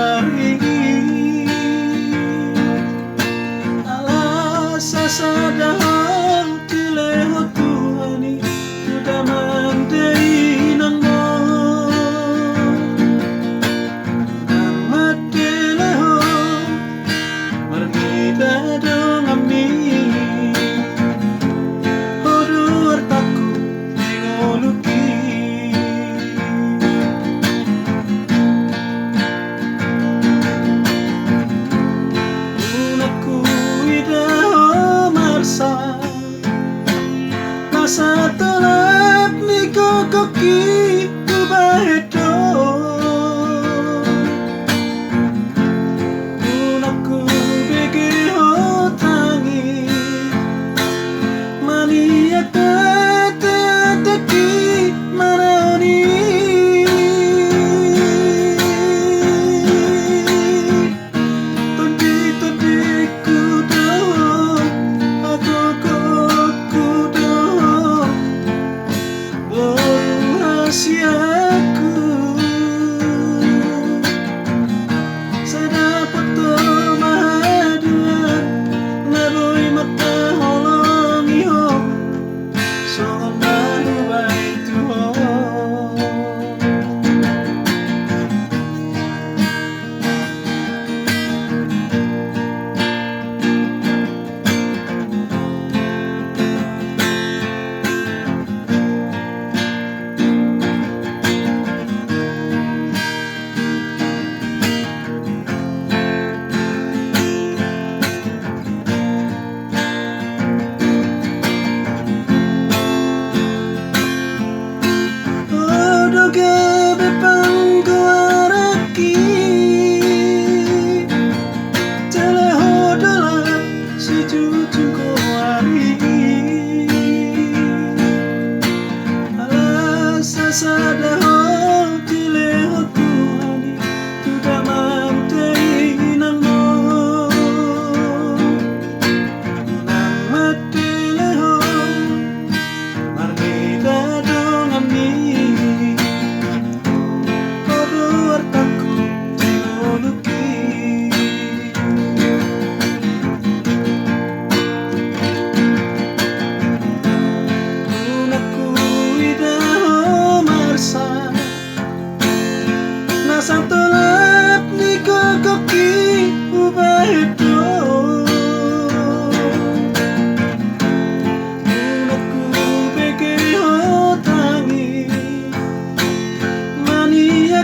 hari alasa sadahal tileho Tuhani udah mandai nang mo nang mateleho margida dong ami hodur taku tingoluki unaku idaho marsa masa tolak niko koki kubahedo unaku begeho tangi mania teki manaoni tondi kudo aku kudo rahasiaku sedapat mahaduan naboy mata holongi ho songon baru baik Tuhan. Odoge bepangko araki teleho dalam si jujungko hari alasa sadaho tileho Tuhani tuda mantei nang mo nang mateleho margida dong ami hodur taku tingoluki unaku idaho marsa nasa tolak niko koki ubahedo unaku begeho tangi mania